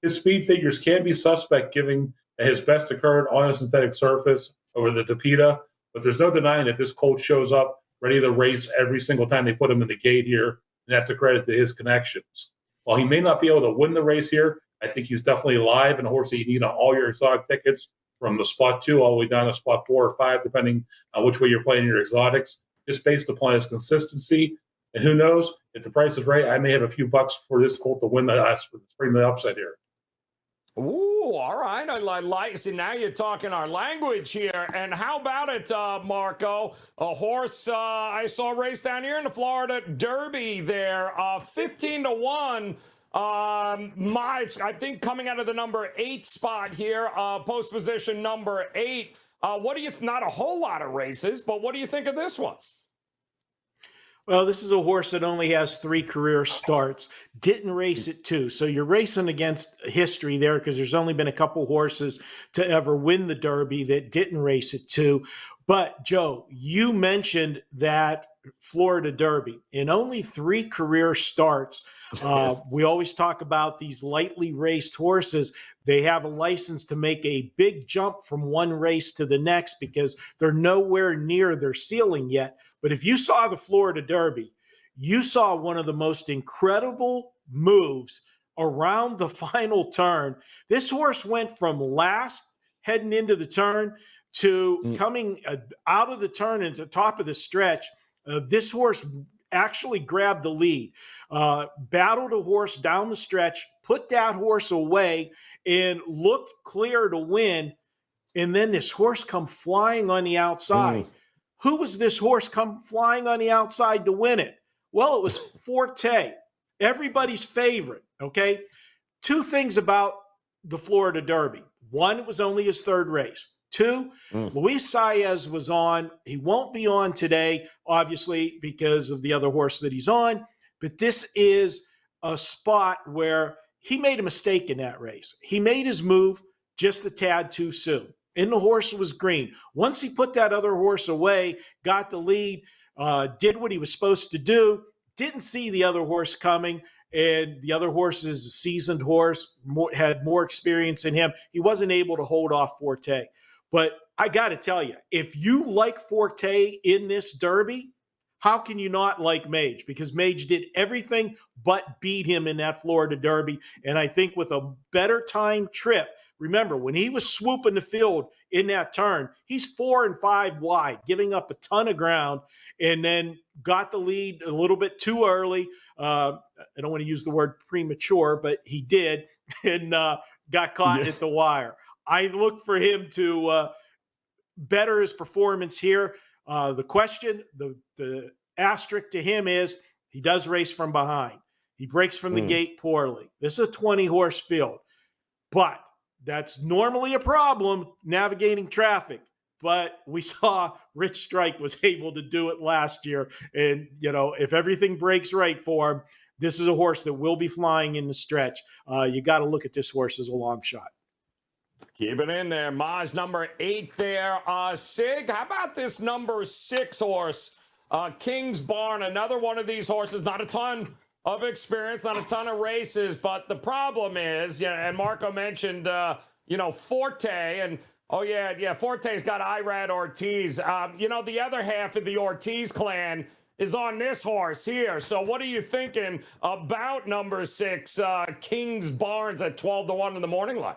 His speed figures can be suspect given that his best occurred on a synthetic surface over the Tapeta, but there's no denying that this colt shows up ready to race every single time they put him in the gate here, and that's a credit to his connections. While he may not be able to win the race here, I think he's definitely live and a horse that you need on all your exotic tickets from the spot 2 all the way down to spot 4 or 5, depending on which way you're playing your exotics, just based upon his consistency. And who knows, if the price is right, I may have a few bucks for this colt to win bring the upset here. Ooh, all right. I like. See, now you're talking our language here. And how about it, Marco? A horse I saw race down here in the Florida Derby there, 15-1. I think coming out of the number 8 spot here, post position number 8. What do you? Not a whole lot of races, but what do you think of this one? Well, this is a horse that only has 3 career starts, didn't race it 2. So you're racing against history there because there's only been a couple horses to ever win the Derby that didn't race it 2. But Joe, you mentioned that Florida Derby in only 3 career starts. We always talk about these lightly raced horses. They have a license to make a big jump from one race to the next because they're nowhere near their ceiling yet. But if you saw the Florida Derby, you saw one of the most incredible moves around the final turn. This horse went from last heading into the turn to coming out of the turn into the top of the stretch. This horse actually grabbed the lead, battled a horse down the stretch, put that horse away, and looked clear to win. And then this horse come flying on the outside. Who was this horse come flying on the outside to win it? Well, it was Forte, everybody's favorite, okay? 2 things about the Florida Derby. 1, it was only his 3rd race. 2, Luis Saez was on. He won't be on today, obviously, because of the other horse that he's on. But this is a spot where he made a mistake in that race. He made his move just a tad too soon. And the horse was green. Once he put that other horse away, got the lead, did what he was supposed to do, didn't see the other horse coming, and the other horse is a seasoned horse, had more experience in him. He wasn't able to hold off Forte. But I got to tell you, if you like Forte in this Derby, how can you not like Mage? Because Mage did everything but beat him in that Florida Derby. And I think with a better time trip, remember, when he was swooping the field in that turn, he's 4 and 5 wide, giving up a ton of ground, and then got the lead a little bit too early. I don't want to use the word premature, but he did, and got caught at the wire. I look for him to better his performance here. The question, the asterisk to him is he does race from behind. He breaks from the gate poorly. This is a 20-horse field, but that's normally a problem navigating traffic. But we saw Rich Strike was able to do it last year. And, you know, if everything breaks right for him, this is a horse that will be flying in the stretch. You got to look at this horse as a long shot. Keep it in there. Maj number 8 there. Sig, how about this number 6 horse? King's Barn, another one of these horses, not a ton of experience, not a ton of races, but the problem is, and Marco mentioned, Forte, and Forte's got Irad Ortiz. The other half of the Ortiz clan is on this horse here. So what are you thinking about number 6, King's Barnes at 12-1 in the morning line?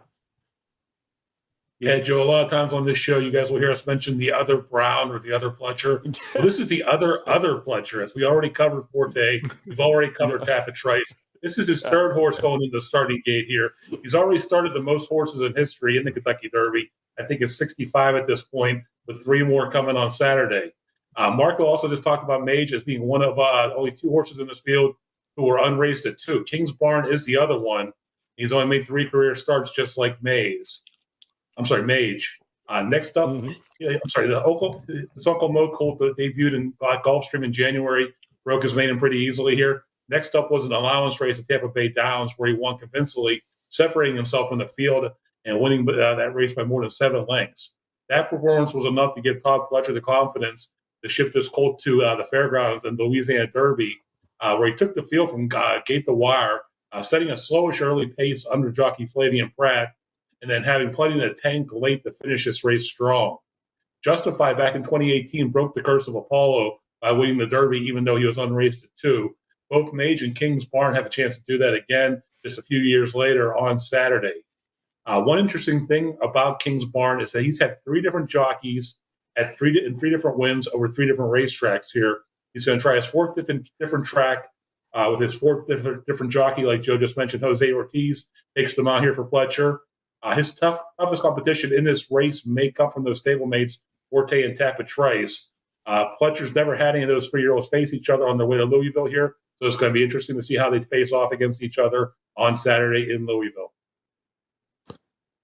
Yeah, Joe, a lot of times on this show, you guys will hear us mention the other Brown or the other Pletcher. Well, this is the other Pletcher. As we already covered Forte, we've already covered Tapit Trice. This is his 3rd horse going into the starting gate here. He's already started the most horses in history in the Kentucky Derby. I think it's 65 at this point, with 3 more coming on Saturday. Marco also just talked about Mage as being one of only 2 horses in this field who were unraced at 2. King's Barn is the other one. He's only made 3 career starts just like Mage. Next up, his Uncle Mo Colt debuted in Gulfstream in January, broke his maiden pretty easily here. Next up was an allowance race at Tampa Bay Downs where he won convincingly, separating himself from the field and winning that race by more than 7 lengths. That performance was enough to give Todd Pletcher the confidence to ship this colt to the fairgrounds and the Louisiana Derby, where he took the field from gate to wire, setting a slowish early pace under jockey Flavian Pratt, and then having plenty in the tank late to finish this race strong. Justified back in 2018 broke the curse of Apollo by winning the Derby, even though he was unraced at 2. Both Mage and King's Barn have a chance to do that again just a few years later on Saturday. One interesting thing about King's Barn is that he's had 3 different jockeys in 3 different wins over 3 different racetracks here. He's going to try his 4th different track with his 4th different jockey, like Joe just mentioned. Jose Ortiz takes them out here for Pletcher. His toughest competition in this race may come from those stablemates, Forte and Tapit Trice. Pletcher's never had any of those 3-year-olds face each other on their way to Louisville here, so it's going to be interesting to see how they face off against each other on Saturday in Louisville.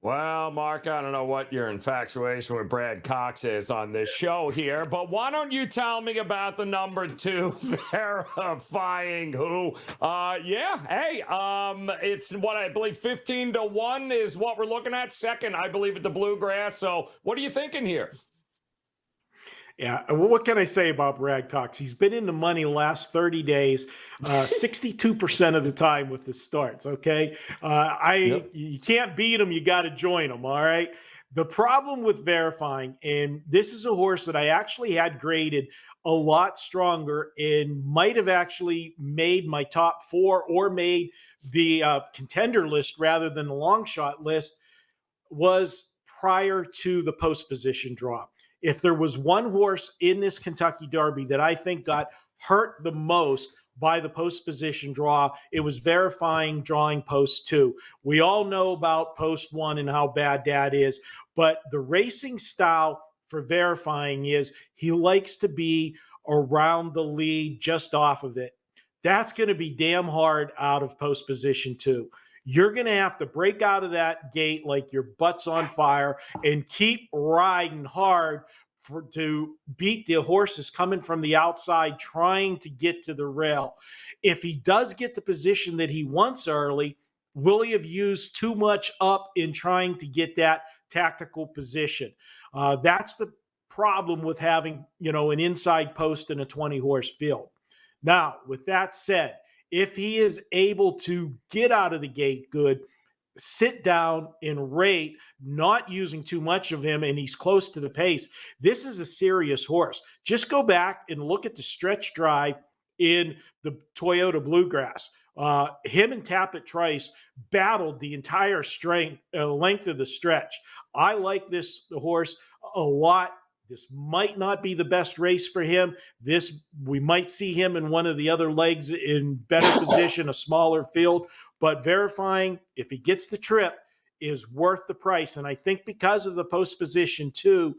Well, Mark, I don't know what your infatuation with Brad Cox is on this show here, but why don't you tell me about the number 2 verifying who? It's what I believe 15-1 is what we're looking at. Second, I believe, at the Bluegrass. So what are you thinking here? Yeah, well, what can I say about Brad Cox? He's been in the money the last 30 days, 62% of the time with the starts, okay? You can't beat him, you got to join him, all right? The problem with verifying, and this is a horse that I actually had graded a lot stronger and might have actually made my top 4 or made the contender list rather than the long shot list, was prior to the post position draw. If there was one horse in this Kentucky Derby that I think got hurt the most by the post position draw, it was verifying drawing post 2. We all know about post 1 and how bad that is, but the racing style for verifying is he likes to be around the lead, just off of it. That's going to be damn hard out of post position 2. You're going to have to break out of that gate like your butt's on fire and keep riding hard to beat the horses coming from the outside trying to get to the rail. If he does get the position that he wants early, will he have used too much up in trying to get that tactical position? That's the problem with having, an inside post in a 20-horse field. Now, with that said, if he is able to get out of the gate good, sit down and rate, not using too much of him, and he's close to the pace, this is a serious horse. Just go back and look at the stretch drive in the Toyota Bluegrass. Him and Tappet Trice battled the entire length of the stretch. I like the horse a lot. This might not be the best race for him. We might see him in one of the other legs in better position, a smaller field. But verifying, if he gets the trip, is worth the price. And I think because of the post position 2,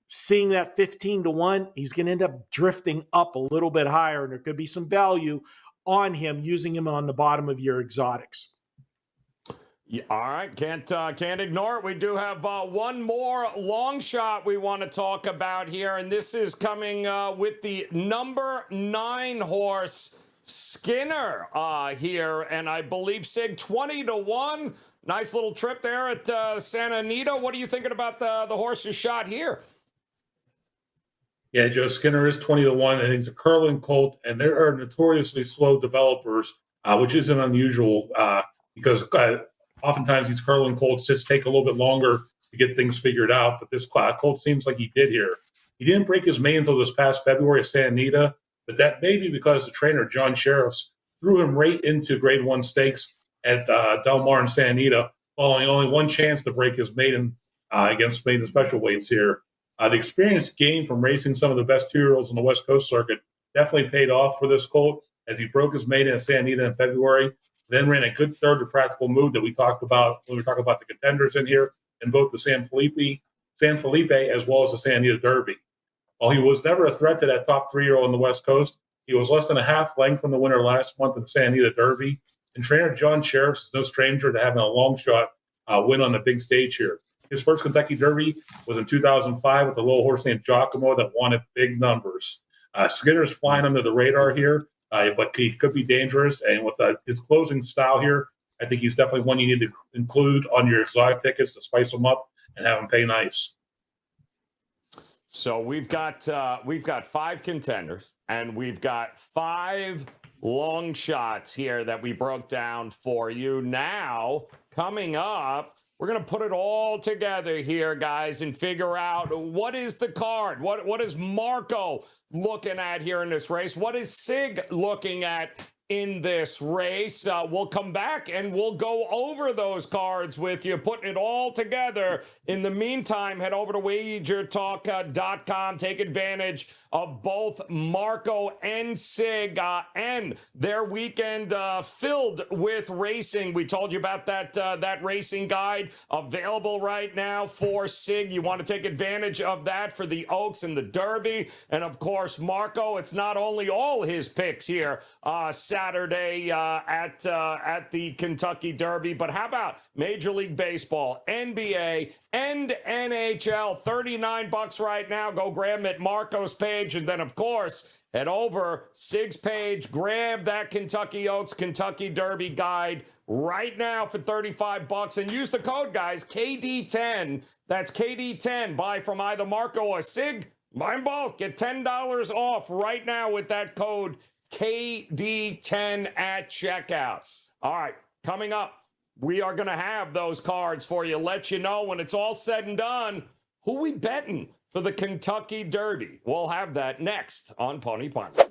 seeing that 15-1, he's going to end up drifting up a little bit higher. And there could be some value on him, using him on the bottom of your exotics. Yeah, all right, can't ignore it. We do have one more long shot we want to talk about here, and this is coming with the number 9 horse Skinner here, and I believe, Sig, 20-1. Nice little trip there at Santa Anita. What are you thinking about the horse's shot here? Yeah, Joe, Skinner is 20-1, and he's a curling colt, and there are notoriously slow developers, which isn't unusual because oftentimes these curling colts just take a little bit longer to get things figured out, but this colt seems like he did here. He didn't break his mane until this past February at Santa Anita, but that may be because the trainer, John Sheriffs, threw him right into Grade 1 stakes at Del Mar and Santa Anita, following only one chance to break his maiden against maiden special weights here. The experience gained from racing some of the best 2-year-olds on the West Coast circuit definitely paid off for this colt, as he broke his maiden at Santa Anita in February, then ran a good third to Practical Mood that we talked about when we talk about the contenders in here, in both the San Felipe as well as the Santa Anita Derby. While he was never a threat to that top 3-year-old on the West Coast, he was less than a half length from the winner last month in the Santa Anita Derby. And trainer John Sheriffs is no stranger to having a long shot win on the big stage here. His first Kentucky Derby was in 2005 with a little horse named Giacomo that wanted big numbers. Skinner's flying under the radar here, but he could be dangerous. And with his closing style here, I think he's definitely one you need to include on your exotic tickets to spice them up and have them pay nice. So we've got 5 contenders, and we've got 5 long shots here that we broke down for you. Now, coming up, we're going to put it all together here, guys, and figure out what is the card. What is Marco looking at here in this race? What is Sig looking at in this race? We'll come back and we'll go over those cards with you, putting it all together. In the meantime, head over to WagerTalk.com. Take advantage of both Marco and Sig and their weekend filled with racing. We told you about that racing guide available right now for Sig. You want to take advantage of that for the Oaks and the Derby. And of course, Marco, it's not only all his picks here. Saturday at the Kentucky Derby. But how about Major League Baseball, NBA, and NHL? $39 right now. Go grab them at Marco's page. And then, of course, head over Sig's page. Grab that Kentucky Oaks Kentucky Derby guide right now for $35. And use the code, guys, KD10. That's KD10. Buy from either Marco or Sig. Buy them both. Get $10 off right now with that code KD10 at checkout. All right, coming up, we are going to have those cards for you. Let you know when it's all said and done who we betting for the Kentucky Derby. We'll have that next on Pony Pundits.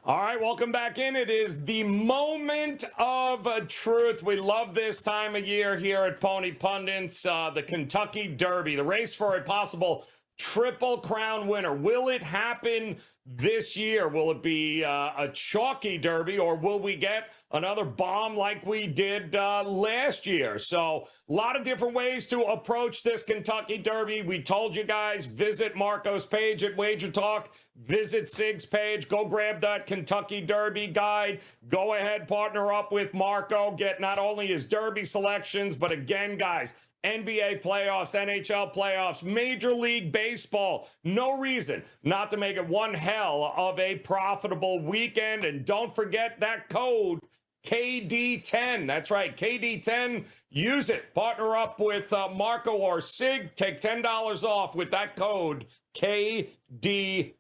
All right, welcome back in. It is the moment of truth. We love this time of year here at Pony Pundits. The Kentucky Derby, the race for a possible Triple Crown winner. Will it happen this year? Will it be a chalky Derby, or will we get another bomb like we did last year? So a lot of different ways to approach this Kentucky Derby. We told you guys, visit Marco's page at WagerTalk. Visit Sig's page. Go grab that Kentucky Derby guide. Go ahead, partner up with Marco. Get not only his Derby selections, but again, guys, NBA playoffs, NHL playoffs, Major League Baseball. No reason not to make it one hell of a profitable weekend. And don't forget that code, KD10. That's right, KD10. Use it. Partner up with Marco or Sig. Take $10 off with that code, KD10.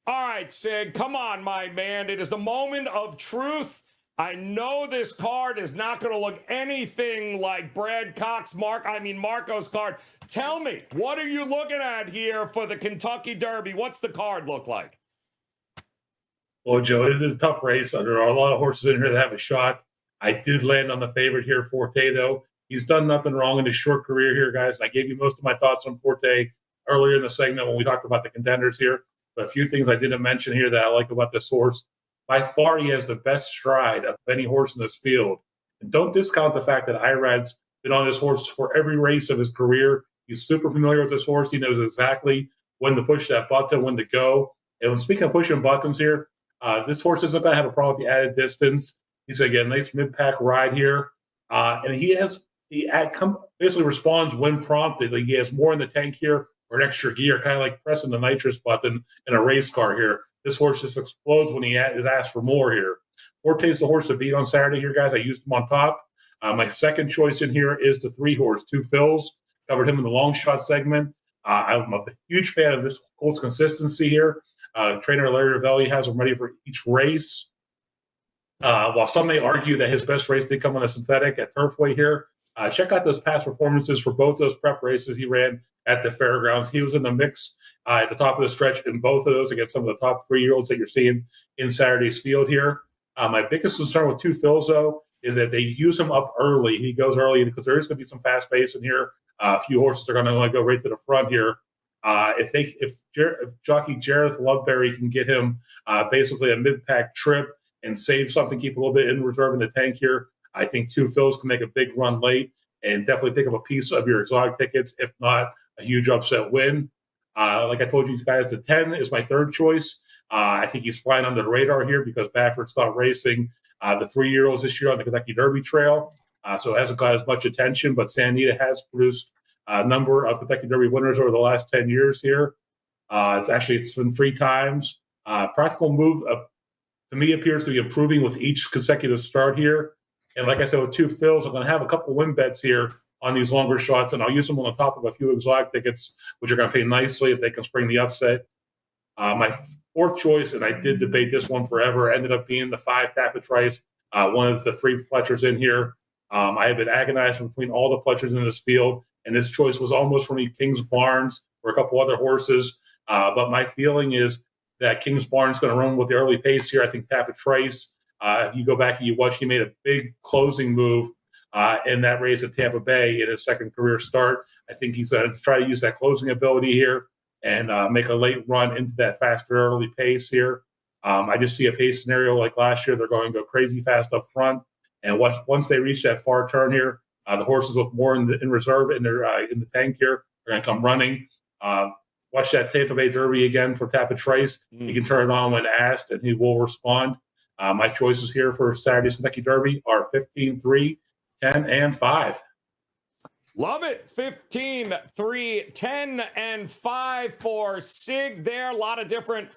All right, Sig, come on, my man. It is the moment of truth. I know this card is not going to look anything like Marco's card. Tell me, what are you looking at here for the Kentucky Derby? What's the card look like? Well, Joe, it is a tough race. There are a lot of horses in here that have a shot. I did land on the favorite here, Forte, though. He's done nothing wrong in his short career here, guys. I gave you most of my thoughts on Forte earlier in the segment when we talked about the contenders here. But a few things I didn't mention here that I like about this horse. By far, he has the best stride of any horse in this field. And don't discount the fact that Irad's been on this horse for every race of his career. He's super familiar with this horse. He knows exactly when to push that button, when to go. And when speaking of pushing buttons here, this horse isn't going to have a problem with the added distance. He's going to get a nice mid-pack ride here. And he basically responds when prompted. Like he has more in the tank here or an extra gear, kind of like pressing the nitrous button in a race car here. This horse just explodes when he is asked for more here. Forte's the horse to beat on Saturday here, guys. I used him on top. My second choice in here is the 3-horse, Two Phils. Covered him in the long shot segment. I'm a huge fan of this horse consistency here. Trainer Larry Ravelli has him ready for each race. While some may argue that his best race did come on a synthetic at Turfway here, check out those past performances for both those prep races he ran at the fairgrounds. He was in the mix at the top of the stretch in both of those against some of the top 3-year-olds that you're seeing in Saturday's field here. My biggest concern with Two Phils, though, is that they use him up early. He goes early because there is going to be some fast pace in here. A few horses are going to go right to the front here. If jockey Jareth Loveberry can get him basically a mid-pack trip and save something, keep a little bit in reserve in the tank here, I think Two Phils can make a big run late and definitely pick up a piece of your exotic tickets, if not a huge upset win. Like I told you guys, the 10 is my third choice. I think he's flying under the radar here because Baffert stopped racing the 3-year-olds this year on the Kentucky Derby Trail. So it hasn't got as much attention, but Sanita has produced a number of Kentucky Derby winners over the last 10 years here. It's been 3 times. Practical move, to me, appears to be improving with each consecutive start here. And like I said, with Two Phils, I'm going to have a couple win bets here on these longer shots, and I'll use them on the top of a few exotic tickets, which are going to pay nicely if they can spring the upset. My fourth choice, and I did debate this one forever, ended up being the 5 Tapit Trice, one of the 3 Pletchers in here. I have been agonizing between all the Pletchers in this field, and this choice was almost for me King's Barnes or a couple other horses. But my feeling is that King's Barnes is going to run with the early pace here. I think Tapit Trice, if you go back and you watch, he made a big closing move in that race at Tampa Bay in his second career start. I think he's going to try to use that closing ability here and make a late run into that faster early pace here. I just see a pace scenario like last year. They're going to go crazy fast up front. And once they reach that far turn here, the horses with more in reserve in the tank here are going to come running. Watch that Tampa Bay Derby again for Tapit Trice. He can turn it on when asked, and he will respond. My choices here for Saturday's Kentucky Derby are 15, 3, 10, and 5. Love it. 15, 3, 10, and 5 for Sig there. A lot of different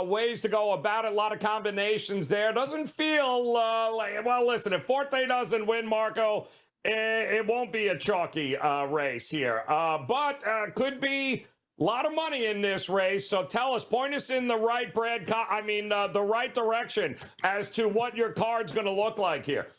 ways to go about it. A lot of combinations there. Doesn't feel like, well, listen, if Forte doesn't win, Marco, it won't be a chalky race here. But could be a lot of money in this race. So tell us, point us in the right the right direction as to what your card's going to look like here.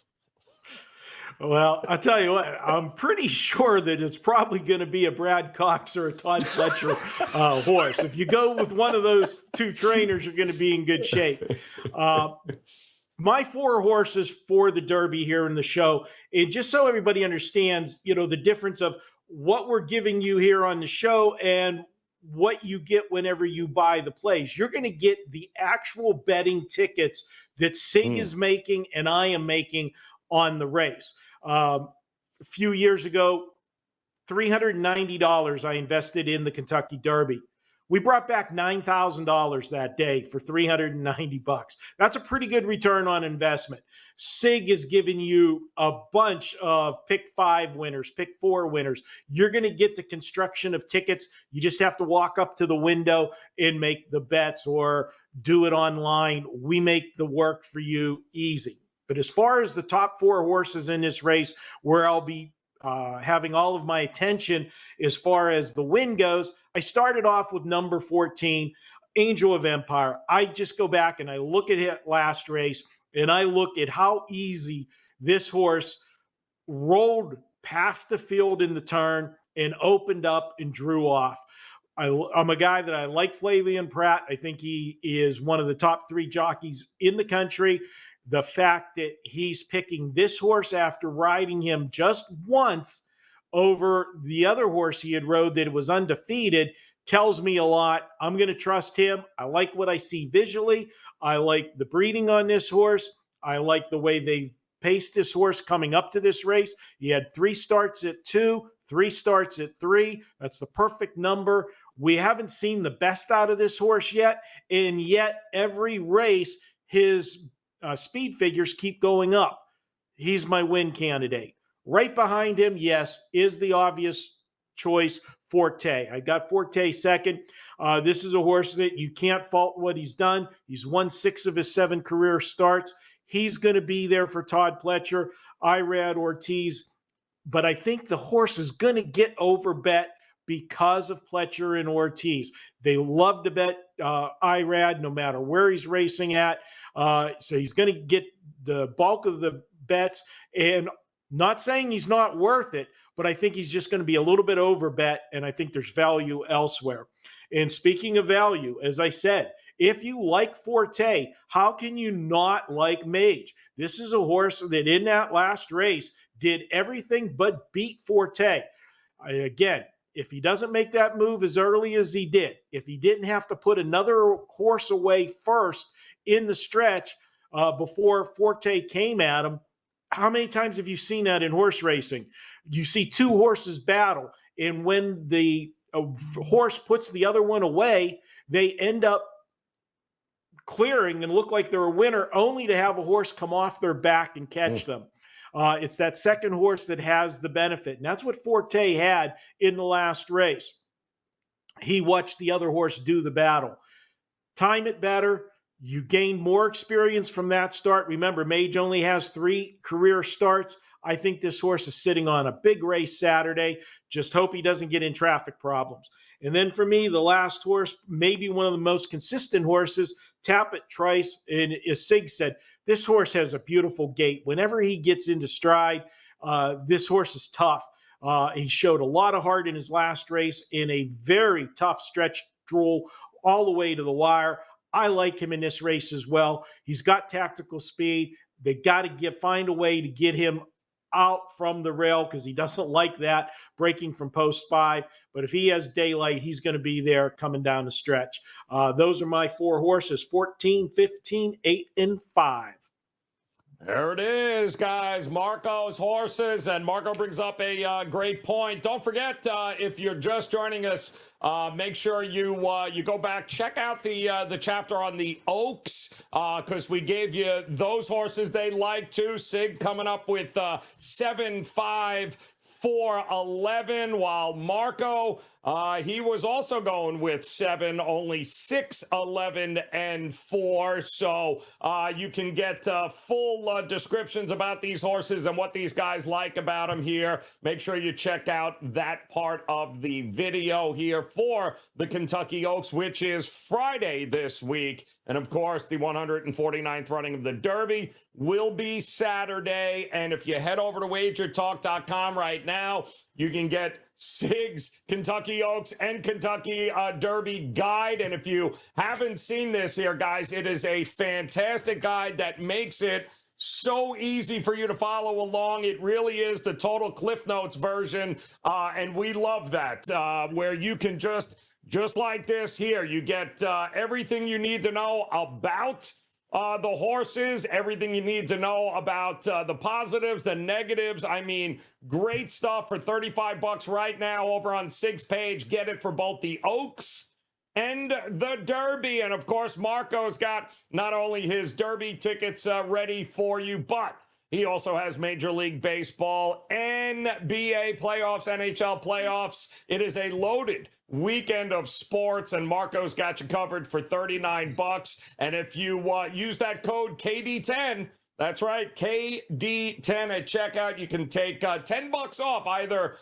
Well, I'll tell you what, I'm pretty sure that it's probably going to be a Brad Cox or a Todd Fletcher horse. If you go with one of those two trainers, you're going to be in good shape. My 4 horses for the Derby here in the show, and just so everybody understands, the difference of what we're giving you here on the show and what you get whenever you buy the plays. You're going to get the actual betting tickets that Sig is making and I am making on the race. A few years ago, $390 I invested in the Kentucky Derby. We brought back $9,000 that day for $390. That's a pretty good return on investment. Sig is giving you a bunch of pick 5 winners, pick 4 winners. You're going to get the construction of tickets. You just have to walk up to the window and make the bets or do it online. We make the work for you easy. But as far as the top 4 horses in this race, where I'll be having all of my attention as far as the win goes, I started off with number 14, Angel of Empire. I just go back and I look at it last race, and I look at how easy this horse rolled past the field in the turn and opened up and drew off. I'm a guy that I like Flavian Pratt. I think he is one of the top 3 jockeys in the country. The fact that he's picking this horse after riding him just once over the other horse he had rode that was undefeated tells me a lot. I'm going to trust him. I like what I see visually. I like the breeding on this horse. I like the way they paced this horse coming up to this race. He had 3 starts at 2, 3 starts at 3. That's the perfect number. We haven't seen the best out of this horse yet, and yet every race his speed figures keep going up. He's my win candidate. Right behind him, yes, is the obvious choice, Forte. I got Forte second. This is a horse that you can't fault what he's done. He's won 6 of his 7 career starts. He's going to be there for Todd Pletcher, Irad Ortiz. But I think the horse is going to get overbet because of Pletcher and Ortiz. They love to bet Irad no matter where he's racing at. So he's going to get the bulk of the bets, and not saying he's not worth it, but I think he's just going to be a little bit overbet, and I think there's value elsewhere. And speaking of value, as I said, if you like Forte, how can you not like Mage? This is a horse that in that last race did everything but beat Forte. Again, if he doesn't make that move as early as he did, if he didn't have to put another horse away first in the stretch before Forte came at him, how many times have you seen that in horse racing? You see 2 horses battle, and when the horse puts the other one away, they end up clearing and look like they're a winner, only to have a horse come off their back and catch them. It's that second horse that has the benefit, and that's what Forte had in the last race. He watched the other horse do the battle. Time it better. You gain more experience from that start. Remember, Mage only has 3 career starts. I think this horse is sitting on a big race Saturday. Just hope he doesn't get in traffic problems. And then for me, the last horse, maybe one of the most consistent horses, Tappet Trice. And as Sig said, this horse has a beautiful gait. Whenever he gets into stride, this horse is tough. He showed a lot of heart in his last race in a very tough stretch draw all the way to the wire. I like him in this race as well. He's got tactical speed. They got to find a way to get him out from the rail because he doesn't like that, breaking from post 5. But if he has daylight, he's going to be there coming down the stretch. Those are my 4 horses, 14, 15, 8, and 5. There it is, guys. Marco's horses, and Marco brings up a great point. Don't forget, if you're just joining us, make sure you go back, check out the chapter on the Oaks, because we gave you those horses they like too. Sig coming up with 7, 5, 4, 11, while Marco, he was also going with 7, only 6, 11, and 4. So you can get full descriptions about these horses and what these guys like about them here. Make sure you check out that part of the video here for the Kentucky Oaks, which is Friday this week. And of course, the 149th running of the Derby will be Saturday. And if you head over to WagerTalk.com right now, you can get Sig's Kentucky Oaks and Kentucky Derby guide. And if you haven't seen this here, guys, it is a fantastic guide that makes it so easy for you to follow along. It really is the total Cliff Notes version. And we love that, where you can just like this here, you get everything you need to know about the horses, everything you need to know about the positives, the negatives. I mean, great stuff for $35 right now over on Sig's page. Get it for both the Oaks and the Derby. And of course, Marco's got not only his Derby tickets ready for you, but he also has Major League Baseball, NBA playoffs, NHL playoffs. It is a loaded weekend of sports, and Marco's got you covered for $39. And if you use that code KD10, that's right, KD10 at checkout, you can take $10 off either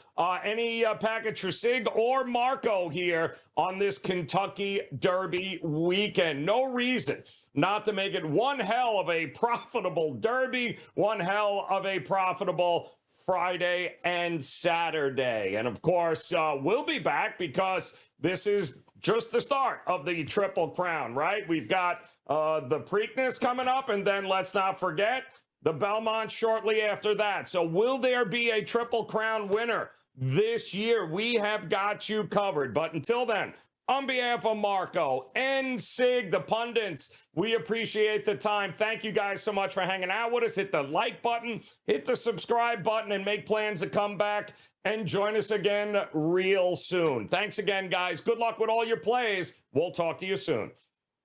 any package for Sig or Marco here on this Kentucky Derby weekend. No reason not to make it one hell of a profitable Derby, one hell of a profitable Friday and Saturday. And of course, we'll be back because this is just the start of the Triple Crown, right? We've got the Preakness coming up, and then let's not forget the Belmont shortly after that. So will there be a Triple Crown winner this year? We have got you covered. But until then, on behalf of Marco and Sig, the pundits, we appreciate the time. Thank you guys so much for hanging out with us. Hit the like button, hit the subscribe button, and make plans to come back and join us again real soon. Thanks again, guys. Good luck with all your plays. We'll talk to you soon.